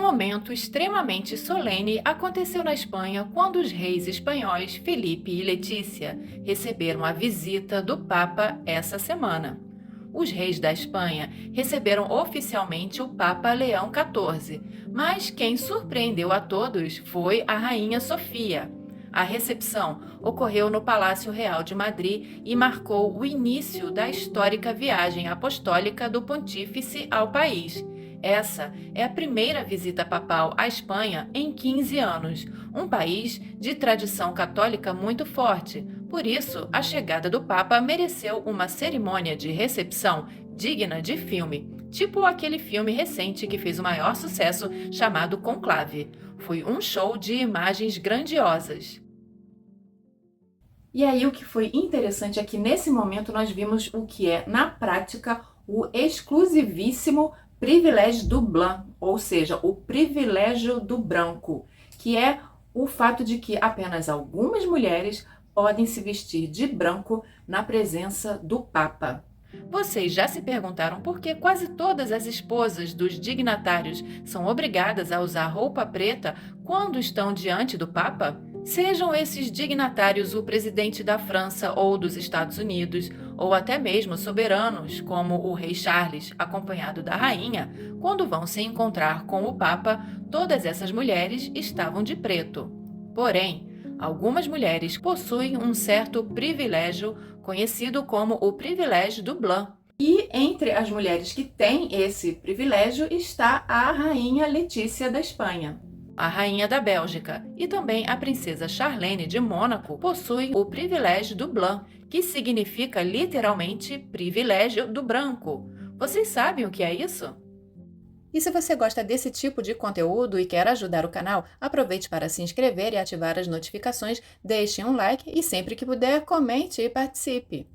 momento extremamente solene aconteceu na Espanha quando os reis espanhóis Felipe e Letícia receberam a visita do Papa essa semana. Os reis da Espanha receberam oficialmente o Papa Leão XIV, mas quem surpreendeu a todos foi a Rainha Sofia. A recepção ocorreu no Palácio Real de Madrid e marcou o início da histórica viagem apostólica do pontífice ao país. Essa é a primeira visita papal à Espanha em 15 anos, um país de tradição católica muito forte. Por isso, a chegada do Papa mereceu uma cerimônia de recepção digna de filme, tipo aquele filme recente que fez o maior sucesso chamado Conclave. Foi um show de imagens grandiosas. E aí o que foi interessante é que nesse momento nós vimos o que é, na prática, o exclusivíssimo privilégio do blanc, ou seja, o privilégio do branco, que é o fato de que apenas algumas mulheres podem se vestir de branco na presença do Papa. Vocês já se perguntaram por que quase todas as esposas dos dignatários são obrigadas a usar roupa preta quando estão diante do Papa? Sejam esses dignatários o presidente da França ou dos Estados Unidos, ou até mesmo soberanos, como o rei Charles, acompanhado da rainha, quando vão se encontrar com o Papa, todas essas mulheres estavam de preto. Porém, algumas mulheres possuem um certo privilégio, conhecido como o privilégio do blanc. E entre as mulheres que têm esse privilégio está a rainha Letícia da Espanha. A rainha da Bélgica e também a princesa Charlene de Mônaco possuem o privilégio do blanc, que significa literalmente privilégio do branco. Vocês sabem o que é isso? E se você gosta desse tipo de conteúdo e quer ajudar o canal, aproveite para se inscrever e ativar as notificações, deixe um like e sempre que puder, comente e participe.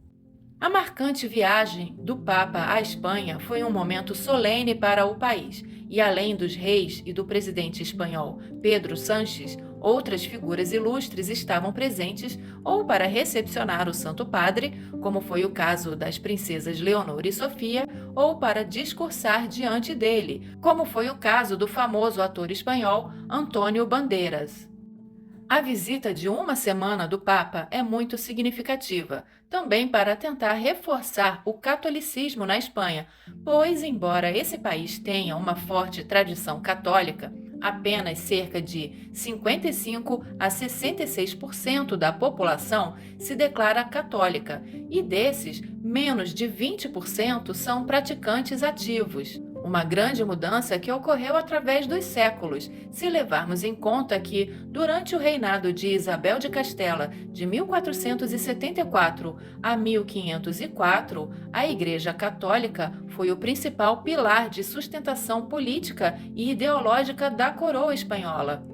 A marcante viagem do Papa à Espanha foi um momento solene para o país, e além dos reis e do presidente espanhol Pedro Sánchez, outras figuras ilustres estavam presentes ou para recepcionar o Santo Padre, como foi o caso das princesas Leonor e Sofia, ou para discursar diante dele, como foi o caso do famoso ator espanhol Antônio Bandeiras. A visita de uma semana do Papa é muito significativa, também para tentar reforçar o catolicismo na Espanha, pois, embora esse país tenha uma forte tradição católica, apenas cerca de 55 a 66% da população se declara católica e desses, menos de 20% são praticantes ativos. Uma grande mudança que ocorreu através dos séculos, se levarmos em conta que, durante o reinado de Isabel de Castela, de 1474 a 1504, a Igreja Católica foi o principal pilar de sustentação política e ideológica da coroa espanhola.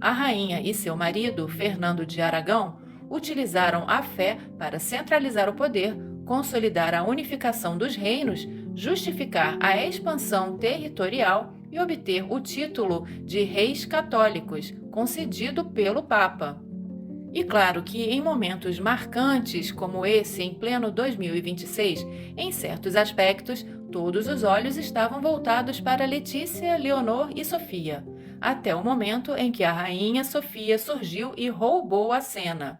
A rainha e seu marido, Fernando de Aragão, utilizaram a fé para centralizar o poder, consolidar a unificação dos reinos, justificar a expansão territorial e obter o título de reis católicos, concedido pelo Papa. E claro que em momentos marcantes como esse em pleno 2026, em certos aspectos, todos os olhos estavam voltados para Letícia, Leonor e Sofia, até o momento em que a rainha Sofia surgiu e roubou a cena.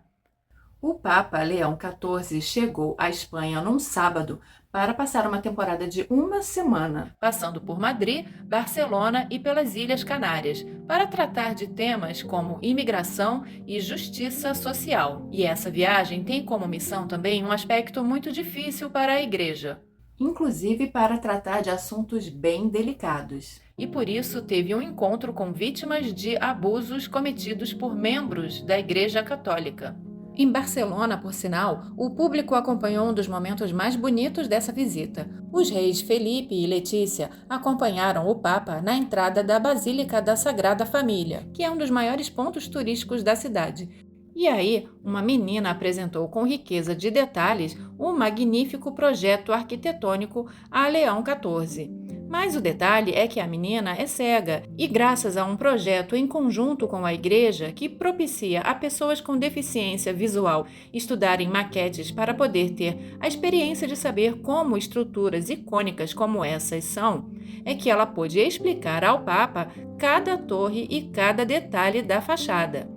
O Papa Leão XIV chegou à Espanha num sábado para passar uma temporada de uma semana, passando por Madrid, Barcelona e pelas Ilhas Canárias, para tratar de temas como imigração e justiça social. E essa viagem tem como missão também um aspecto muito difícil para a Igreja, inclusive para tratar de assuntos bem delicados. E por isso teve um encontro com vítimas de abusos cometidos por membros da Igreja Católica. Em Barcelona, por sinal, o público acompanhou um dos momentos mais bonitos dessa visita. Os reis Felipe e Letícia acompanharam o Papa na entrada da Basílica da Sagrada Família, que é um dos maiores pontos turísticos da cidade. E aí, uma menina apresentou com riqueza de detalhes o magnífico projeto arquitetônico a Leão XIV. Mas o detalhe é que a menina é cega e, graças a um projeto em conjunto com a igreja que propicia a pessoas com deficiência visual estudarem maquetes para poder ter a experiência de saber como estruturas icônicas como essas são, é que ela pôde explicar ao Papa cada torre e cada detalhe da fachada.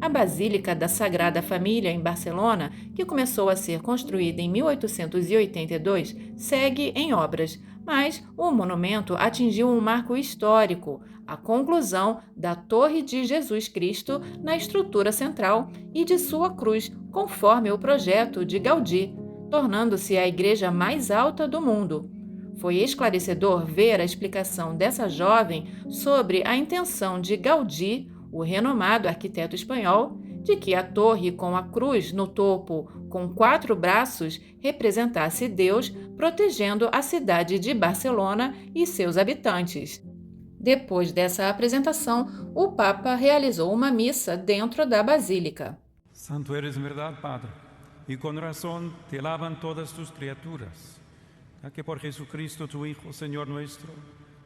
A Basílica da Sagrada Família, em Barcelona, que começou a ser construída em 1882, segue em obras, mas o monumento atingiu um marco histórico, a conclusão da Torre de Jesus Cristo na estrutura central e de sua cruz, conforme o projeto de Gaudí, tornando-se a igreja mais alta do mundo. Foi esclarecedor ver a explicação dessa jovem sobre a intenção de Gaudí, o renomado arquiteto espanhol, de que a torre com a cruz no topo com 4 braços representasse Deus protegendo a cidade de Barcelona e seus habitantes. Depois dessa apresentação, o Papa realizou uma missa dentro da Basílica. Santo eres en verdad, Padre, y con razón te alaban todas tus criaturas, ya que por Jesucristo tu Hijo, Señor nuestro,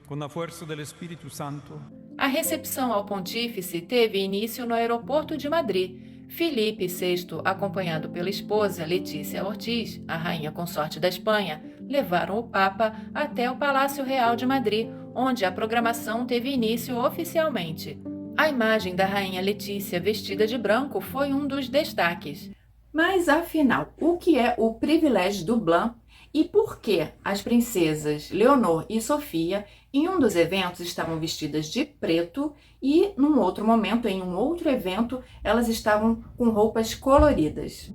con la fuerza del Espíritu Santo. A recepção ao pontífice teve início no aeroporto de Madrid. Felipe VI, acompanhado pela esposa Letícia Ortiz, a rainha consorte da Espanha, levaram o Papa até o Palácio Real de Madrid, onde a programação teve início oficialmente. A imagem da rainha Letícia vestida de branco foi um dos destaques. Mas, afinal, o que é o privilégio do Blanc e por que as princesas Leonor e Sofia, em um dos eventos, estavam vestidas de preto e, num outro momento, em um outro evento, elas estavam com roupas coloridas?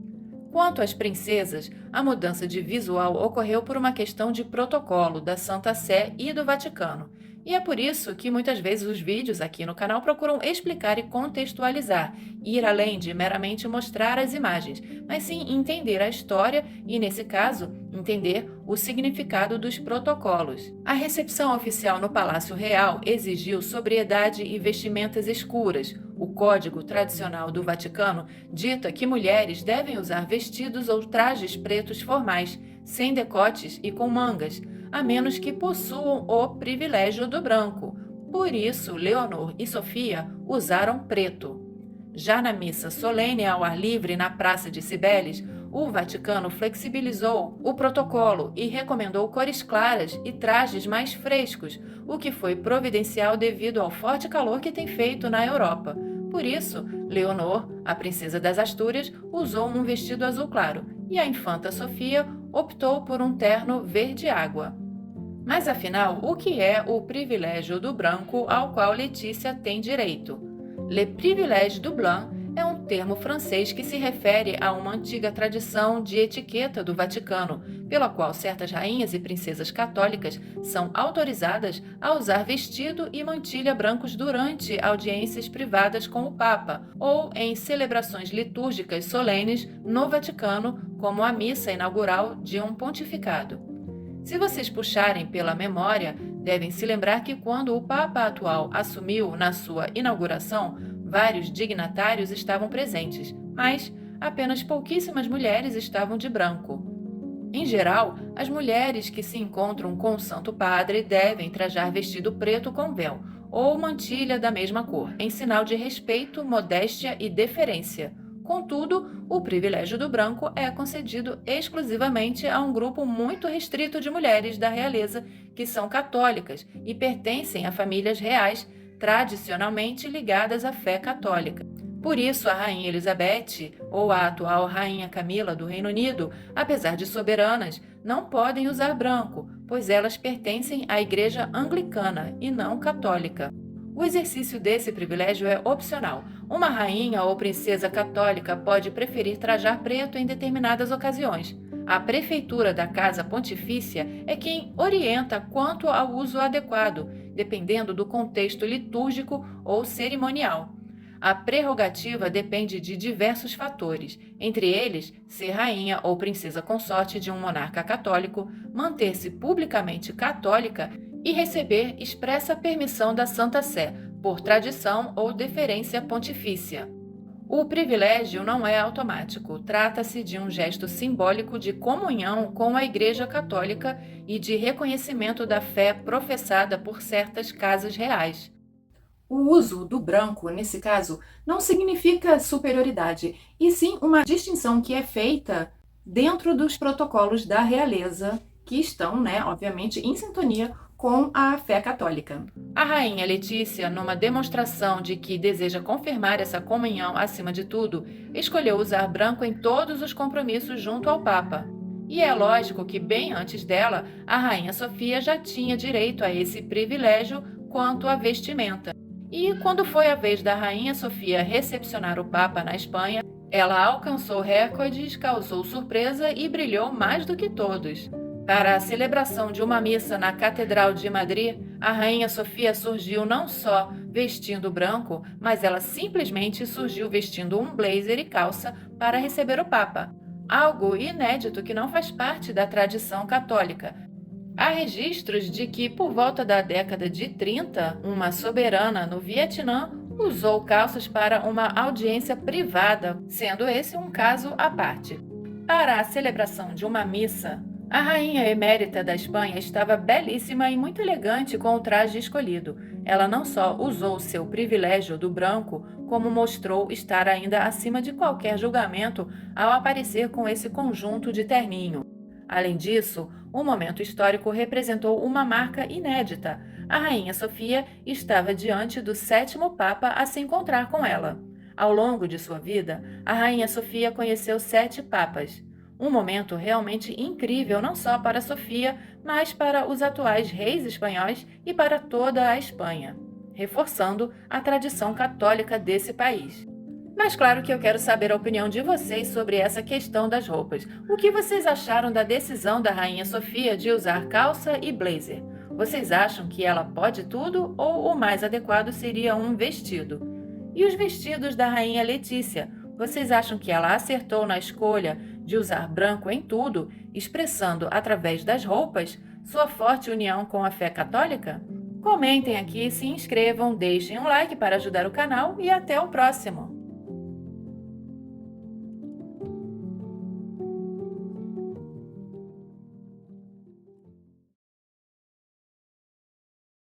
Quanto às princesas, a mudança de visual ocorreu por uma questão de protocolo da Santa Sé e do Vaticano. E é por isso que muitas vezes os vídeos aqui no canal procuram explicar e contextualizar, ir além de meramente mostrar as imagens, mas sim entender a história e, nesse caso, entender o significado dos protocolos. A recepção oficial no Palácio Real exigiu sobriedade e vestimentas escuras. O código tradicional do Vaticano dita que mulheres devem usar vestidos ou trajes pretos formais, sem decotes e com mangas, a menos que possuam o privilégio do branco. Por isso, Leonor e Sofia usaram preto. Já na missa solene ao ar livre na Praça de Cibeles, o Vaticano flexibilizou o protocolo e recomendou cores claras e trajes mais frescos, o que foi providencial devido ao forte calor que tem feito na Europa. Por isso, Leonor, a princesa das Astúrias, usou um vestido azul claro e a infanta Sofia optou por um terno verde-água. Mas afinal, o que é o privilégio do branco ao qual Letícia tem direito? Le privilège du blanc é um termo francês que se refere a uma antiga tradição de etiqueta do Vaticano, pela qual certas rainhas e princesas católicas são autorizadas a usar vestido e mantilha brancos durante audiências privadas com o Papa ou em celebrações litúrgicas solenes no Vaticano, como a missa inaugural de um pontificado. Se vocês puxarem pela memória, devem se lembrar que quando o Papa atual assumiu na sua inauguração, vários dignatários estavam presentes, mas apenas pouquíssimas mulheres estavam de branco. Em geral, as mulheres que se encontram com o Santo Padre devem trajar vestido preto com véu ou mantilha da mesma cor, em sinal de respeito, modéstia e deferência. Contudo, o privilégio do branco é concedido exclusivamente a um grupo muito restrito de mulheres da realeza que são católicas e pertencem a famílias reais tradicionalmente ligadas à fé católica. Por isso, a Rainha Elizabeth ou a atual Rainha Camila do Reino Unido, apesar de soberanas, não podem usar branco, pois elas pertencem à Igreja Anglicana e não católica. O exercício desse privilégio é opcional. Uma rainha ou princesa católica pode preferir trajar preto em determinadas ocasiões. A prefeitura da Casa Pontifícia é quem orienta quanto ao uso adequado, dependendo do contexto litúrgico ou cerimonial. A prerrogativa depende de diversos fatores, entre eles ser rainha ou princesa consorte de um monarca católico, manter-se publicamente católica e receber expressa permissão da Santa Sé, por tradição ou deferência pontifícia. O privilégio não é automático, trata-se de um gesto simbólico de comunhão com a Igreja Católica e de reconhecimento da fé professada por certas casas reais. O uso do branco, nesse caso, não significa superioridade, e sim uma distinção que é feita dentro dos protocolos da realeza, que estão, obviamente, em sintonia com a fé católica. A rainha Letícia, numa demonstração de que deseja confirmar essa comunhão acima de tudo, escolheu usar branco em todos os compromissos junto ao Papa. E é lógico que, bem antes dela, a rainha Sofia já tinha direito a esse privilégio quanto à vestimenta. E quando foi a vez da rainha Sofia recepcionar o Papa na Espanha, ela alcançou recordes, causou surpresa e brilhou mais do que todos. Para a celebração de uma missa na Catedral de Madrid, a rainha Sofia surgiu não só vestindo branco, mas ela simplesmente surgiu vestindo um blazer e calça para receber o Papa. Algo inédito que não faz parte da tradição católica. Há registros de que, por volta da década de 30, uma soberana no Vietnã usou calças para uma audiência privada, sendo esse um caso à parte. Para a celebração de uma missa, a rainha emérita da Espanha estava belíssima e muito elegante com o traje escolhido. Ela não só usou seu privilégio do branco, como mostrou estar ainda acima de qualquer julgamento ao aparecer com esse conjunto de terninho. Além disso, o momento histórico representou uma marca inédita. A rainha Sofia estava diante do 7º Papa a se encontrar com ela. Ao longo de sua vida, a rainha Sofia conheceu 7 papas. Um momento realmente incrível não só para Sofia, mas para os atuais reis espanhóis e para toda a Espanha, reforçando a tradição católica desse país. Mas claro que eu quero saber a opinião de vocês sobre essa questão das roupas. O que vocês acharam da decisão da rainha Sofia de usar calça e blazer? Vocês acham que ela pode tudo ou o mais adequado seria um vestido? E os vestidos da rainha Letícia? Vocês acham que ela acertou na escolha de usar branco em tudo, expressando através das roupas sua forte união com a fé católica? Comentem aqui, se inscrevam, deixem um like para ajudar o canal e até o próximo!